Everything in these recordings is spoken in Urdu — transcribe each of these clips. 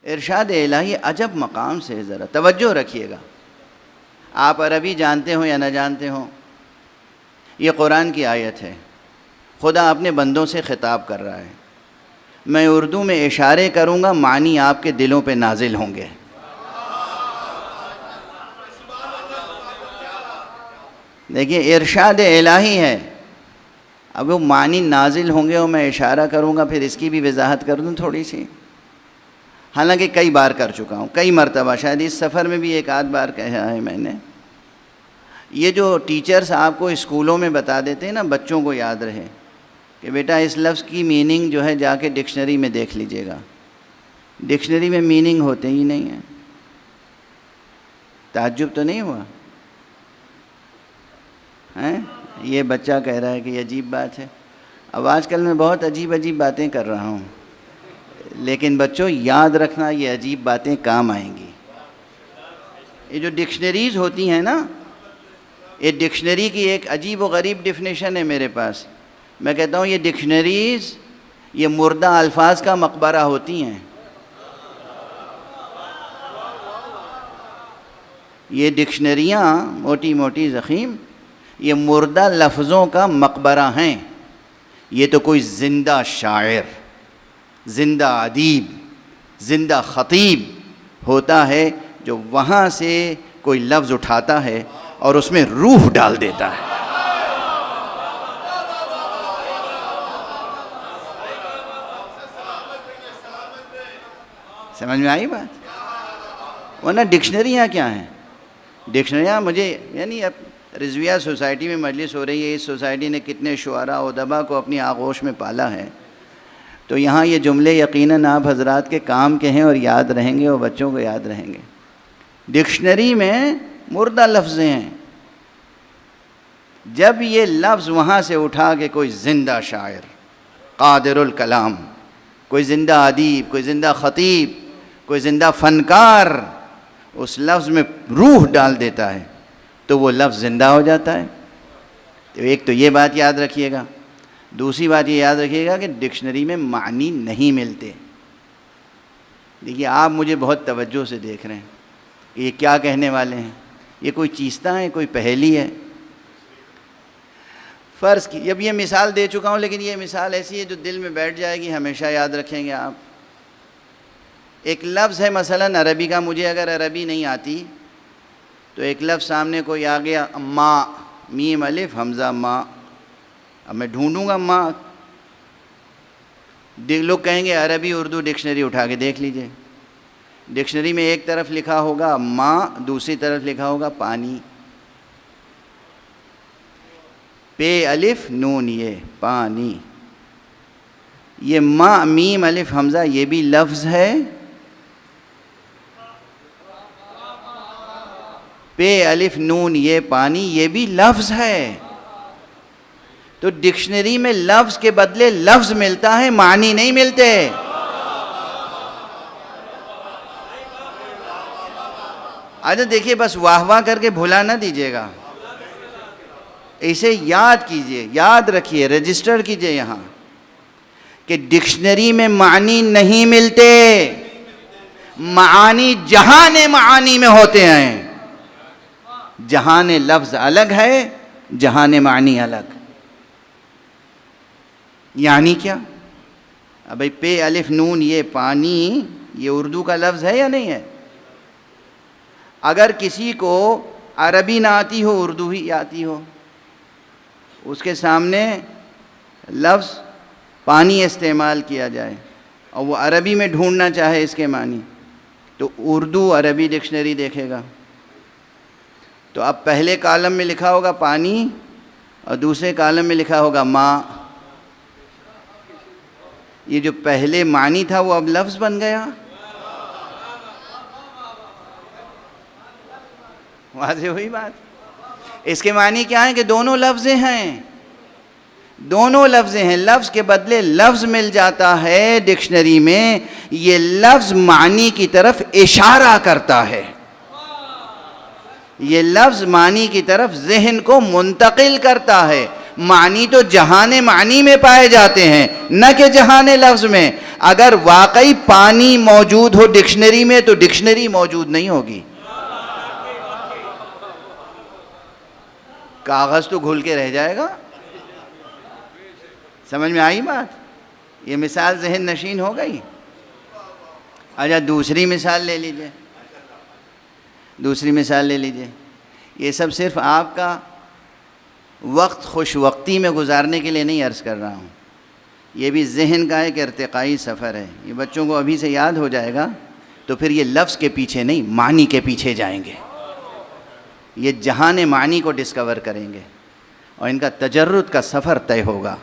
ارشاد الہی عجب مقام سے، ذرا توجہ رکھیے گا. آپ عربی جانتے ہوں یا نہ جانتے ہوں، یہ قرآن کی آیت ہے. خدا اپنے بندوں سے خطاب کر رہا ہے. میں اردو میں اشارے کروں گا، معنی آپ کے دلوں پہ نازل ہوں گے. دیکھیے ارشاد الہی ہے، اب وہ معنی نازل ہوں گے اور میں اشارہ کروں گا، پھر اس کی بھی وضاحت کر دوں تھوڑی سی. حالانکہ کئی بار کر چکا ہوں، کئی مرتبہ، شاید اس سفر میں بھی ایک آدھ بار کہا ہے میں نے. یہ جو ٹیچرز آپ کو اسکولوں میں بتا دیتے ہیں نا، بچوں کو یاد رہے کہ بیٹا اس لفظ کی میننگ جو ہے جا کے ڈکشنری میں دیکھ لیجئے گا. ڈکشنری میں میننگ ہوتے ہی نہیں ہیں. تعجب تو نہیں ہوا؟ یہ بچہ کہہ رہا ہے کہ یہ عجیب بات ہے. اب آج کل میں بہت عجیب عجیب باتیں کر رہا ہوں، لیکن بچوں یاد رکھنا یہ عجیب باتیں کام آئیں گی. یہ جو ڈکشنریز ہوتی ہیں نا، یہ ڈکشنری کی ایک عجیب و غریب ڈیفینیشن ہے میرے پاس. میں کہتا ہوں یہ ڈکشنریز یہ مردہ الفاظ کا مقبرہ ہوتی ہیں. یہ ڈکشنریاں موٹی موٹی ضخیم یہ مردہ لفظوں کا مقبرہ ہیں. یہ تو کوئی زندہ شاعر، زندہ ادیب، زندہ خطیب ہوتا ہے جو وہاں سے کوئی لفظ اٹھاتا ہے اور اس میں روح ڈال دیتا ہے. سمجھ میں آئی بات؟ ورنہ ڈکشنریاں کیا ہیں؟ ڈکشنریاں مجھے یعنی اب رضویہ سوسائٹی میں مجلس ہو رہی ہے، اس سوسائٹی نے کتنے شعراء و ادباء کو اپنی آغوش میں پالا ہے، تو یہاں یہ جملے یقیناً آپ حضرات کے کام کے ہیں اور یاد رہیں گے اور بچوں کو یاد رہیں گے. ڈکشنری میں مردہ لفظ ہیں. جب یہ لفظ وہاں سے اٹھا کے کوئی زندہ شاعر، قادر الکلام، کوئی زندہ ادیب، کوئی زندہ خطیب، کوئی زندہ فنکار اس لفظ میں روح ڈال دیتا ہے تو وہ لفظ زندہ ہو جاتا ہے. تو ایک تو یہ بات یاد رکھیے گا. دوسری بات یہ یاد رکھیے گا کہ ڈکشنری میں معنی نہیں ملتے. دیکھیے آپ مجھے بہت توجہ سے دیکھ رہے ہیں کہ یہ کیا کہنے والے ہیں. یہ کوئی چیستہ ہے، کوئی پہیلی ہے. فرض کی اب یہ مثال دے چکا ہوں، لیکن یہ مثال ایسی ہے جو دل میں بیٹھ جائے گی، ہمیشہ یاد رکھیں گے آپ. ایک لفظ ہے مثلا عربی کا، مجھے اگر عربی نہیں آتی تو ایک لفظ سامنے کوئی آ گیا، ماں، میم الف حمزہ ماں. اب میں ڈھونڈوں گا ماں. لوگ کہیں گے عربی اردو ڈکشنری اٹھا کے دیکھ لیجئے. ڈکشنری میں ایک طرف لکھا ہوگا ماں، دوسری طرف لکھا ہوگا پانی. پے الف نون یہ پانی. یہ ماں میم الف حمزہ یہ بھی لفظ ہے، پے الف نون یہ پانی یہ بھی لفظ ہے. تو ڈکشنری میں لفظ کے بدلے لفظ ملتا ہے، معنی نہیں ملتے. آج دیکھیے بس واہ واہ کر کے بھلا نہ دیجیے گا، اسے یاد کیجئے، یاد رکھیے، رجسٹر کیجئے یہاں کہ ڈکشنری میں معنی نہیں ملتے. معانی جہان معانی میں ہوتے ہیں. جہان لفظ الگ ہے، جہان معنی الگ. یعنی کیا؟ اب بھائی پے الف نون یہ پانی یہ اردو کا لفظ ہے یا نہیں ہے؟ اگر کسی کو عربی نہ آتی ہو، اردو ہی آتی ہو، اس کے سامنے لفظ پانی استعمال کیا جائے اور وہ عربی میں ڈھونڈنا چاہے اس کے معنی، تو اردو عربی ڈکشنری دیکھے گا. تو اب پہلے کالم میں لکھا ہوگا پانی اور دوسرے کالم میں لکھا ہوگا ماں. یہ جو پہلے معنی تھا وہ اب لفظ بن گیا. واضح ہوئی بات؟ اس کے معنی کیا ہے کہ دونوں لفظ ہیں، دونوں لفظ ہیں. لفظ کے بدلے لفظ مل جاتا ہے ڈکشنری میں. یہ لفظ معنی کی طرف اشارہ کرتا ہے، یہ لفظ معنی کی طرف ذہن کو منتقل کرتا ہے. معنی تو جہان معنی میں پائے جاتے ہیں، نہ کہ جہان لفظ میں۔ اگر واقعی پانی موجود ہو ڈکشنری میں تو ڈکشنری موجود نہیں ہوگی، کاغذ تو گھل کے رہ جائے گا۔ سمجھ میں آئی بات؟ یہ مثال ذہن نشین ہو گئی۔ اچھا دوسری مثال لے لیجئے، دوسری مثال لے لیجئے۔ یہ سب صرف آپ کا وقت خوش وقتی میں گزارنے کے لیے نہیں عرض کر رہا ہوں، یہ بھی ذہن کا ایک ارتقائی سفر ہے۔ یہ بچوں کو ابھی سے یاد ہو جائے گا تو پھر یہ لفظ کے پیچھے نہیں معنی کے پیچھے جائیں گے، یہ جہان معنی کو ڈسکور کریں گے اور ان کا تجرد کا سفر طے ہوگا۔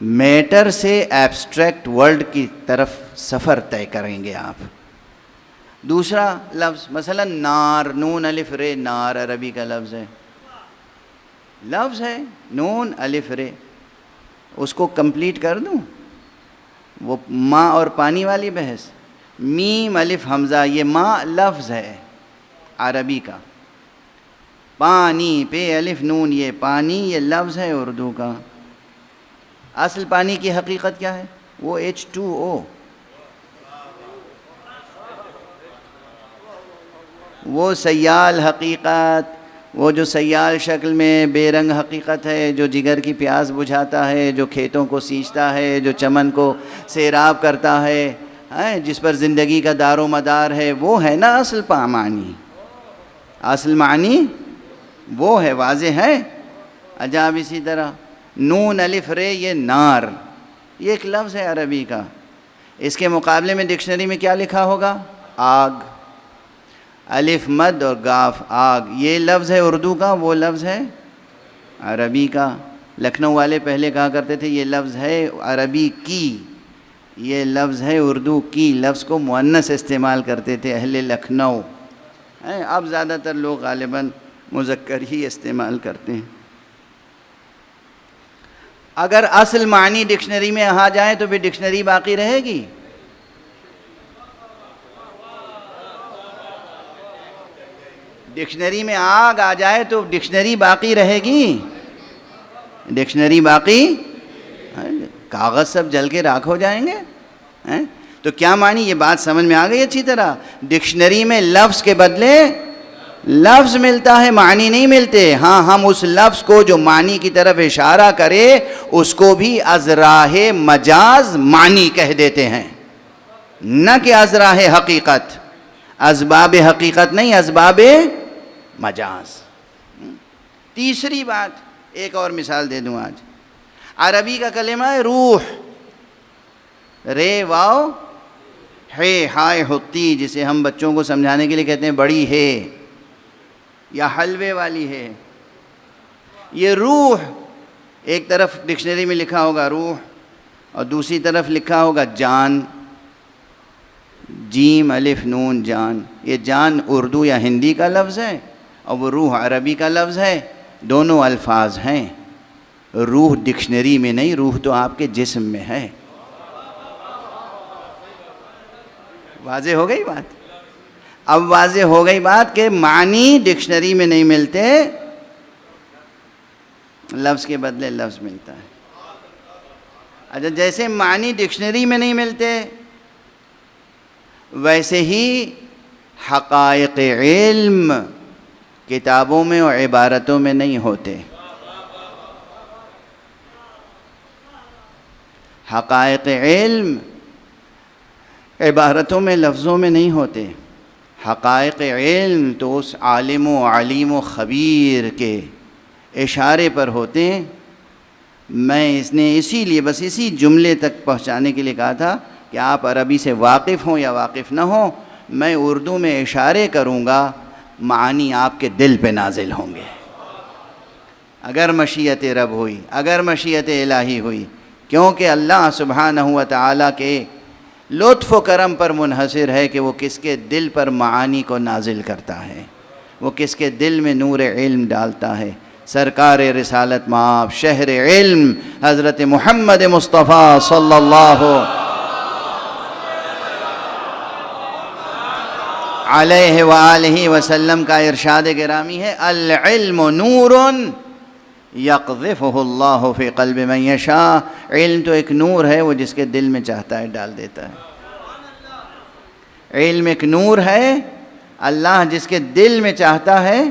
میٹر سے ایبسٹریکٹ ورلڈ کی طرف سفر طے کریں گے آپ۔ دوسرا لفظ مثلا نار، نون الف رے، نار عربی کا لفظ ہے، لفظ ہے نون الف رے، اس کو کمپلیٹ کر دوں؟ وہ ماں اور پانی والی بحث، میم الف حمزہ، یہ ماں لفظ ہے عربی کا، پانی پہ الف نون، یہ پانی یہ لفظ ہے اردو کا۔ اصل پانی کی حقیقت کیا ہے؟ وہ H2O، وہ سیال حقیقت، وہ جو سیال شکل میں بے رنگ حقیقت ہے، جو جگر کی پیاس بجھاتا ہے، جو کھیتوں کو سینچتا ہے، جو چمن کو سیراب کرتا ہے، جس پر زندگی کا دار و مدار ہے، وہ ہے نا اصل معنی۔ اصل معنی وہ ہے، واضح ہے۔ عجاب اسی طرح نون الف رے، یہ نار، یہ ایک لفظ ہے عربی کا، اس کے مقابلے میں ڈکشنری میں کیا لکھا ہوگا؟ آگ، الف مد اور گاف، آگ، یہ لفظ ہے اردو کا، وہ لفظ ہے عربی کا۔ لکھنؤ والے پہلے کہا کرتے تھے یہ لفظ ہے عربی کی، یہ لفظ ہے اردو کی، لفظ کو مؤنث استعمال کرتے تھے اہل لکھنؤ، اب زیادہ تر لوگ غالباً مذکر ہی استعمال کرتے ہیں۔ اگر اصل معنی ڈکشنری میں آ جائے تو پھر ڈکشنری باقی رہے گی؟ ڈکشنری میں آگ آ جائے تو ڈکشنری باقی رہے گی؟ ڈکشنری باقی، کاغذ سب جل کے راکھ ہو جائیں گے۔ تو کیا معنی؟ یہ بات سمجھ میں آ گئی اچھی طرح؟ ڈکشنری میں لفظ کے بدلے لفظ ملتا ہے، معنی نہیں ملتے۔ ہاں ہم اس لفظ کو جو معنی کی طرف اشارہ کرے اس کو بھی از راہ مجاز معنی کہہ دیتے ہیں، نہ کہ از راہ حقیقت، اسباب حقیقت نہیں، اسباب مجاز۔ تیسری بات، ایک اور مثال دے دوں آج۔ عربی کا کلمہ ہے روح، رے واو ہے، ہائے ہوتی، جسے ہم بچوں کو سمجھانے کے لیے کہتے ہیں بڑی ہے یا حلوے والی ہے۔ یہ روح ایک طرف ڈکشنری میں لکھا ہوگا روح اور دوسری طرف لکھا ہوگا جان، جیم الف نون جان۔ یہ جان اردو یا ہندی کا لفظ ہے اور وہ روح عربی کا لفظ ہے، دونوں الفاظ ہیں۔ روح ڈکشنری میں نہیں، روح تو آپ کے جسم میں ہے۔ واضح ہو گئی بات؟ اب واضح ہو گئی بات کہ معنی ڈکشنری میں نہیں ملتے، لفظ کے بدلے لفظ ملتا ہے۔ اچھا جیسے معنی ڈکشنری میں نہیں ملتے، ویسے ہی حقائق علم کتابوں میں اور عبارتوں میں نہیں ہوتے۔ حقائق علم عبارتوں میں لفظوں میں نہیں ہوتے۔ حقائق علم تو اس عالم و علیم و خبیر کے اشارے پر ہوتے ہیں۔ میں اس نے اسی لیے بس اسی جملے تک پہنچانے کے لیے کہا تھا کہ آپ عربی سے واقف ہوں یا واقف نہ ہوں، میں اردو میں اشارے کروں گا، معانی آپ کے دل پہ نازل ہوں گے، اگر مشیت رب ہوئی، اگر مشیت الہی ہوئی، کیونکہ اللہ سبحانہ و تعالیٰ کے لطف و کرم پر منحصر ہے کہ وہ کس کے دل پر معانی کو نازل کرتا ہے، وہ کس کے دل میں نور علم ڈالتا ہے۔ سرکار رسالت مآب شہر علم حضرت محمد مصطفیٰ صلی اللہ علیہ وآلہ وسلم کا ارشاد گرامی ہے، العلم نور یقذفہ اللہ فی قلب من یشاء، علم تو ایک نور ہے، وہ جس کے دل میں چاہتا ہے ڈال دیتا ہے۔ علم ایک نور ہے، اللہ جس کے دل میں چاہتا ہے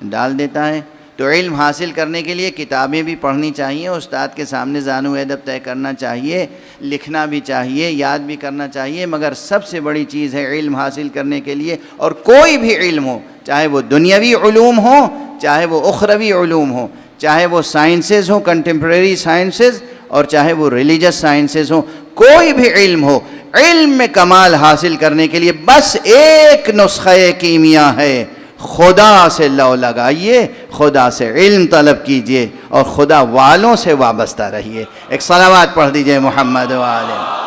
ڈال دیتا ہے۔ تو علم حاصل کرنے کے لیے کتابیں بھی پڑھنی چاہیے، استاد کے سامنے زانو ادب طے کرنا چاہیے، لکھنا بھی چاہیے، یاد بھی کرنا چاہیے، مگر سب سے بڑی چیز ہے علم حاصل کرنے کے لیے، اور کوئی بھی علم ہو، چاہے وہ دنیاوی علوم ہو، چاہے وہ اخروی علوم ہو، چاہے وہ سائنسز ہوں، کنٹمپریری سائنسز، اور چاہے وہ ریلیجس سائنسز ہوں، کوئی بھی علم ہو، علم میں کمال حاصل کرنے کے لیے بس ایک نسخہ کیمیا ہے، خدا سے لو لگائیے، خدا سے علم طلب کیجئے، اور خدا والوں سے وابستہ رہیے۔ ایک صلوات پڑھ دیجئے محمد و آلہ۔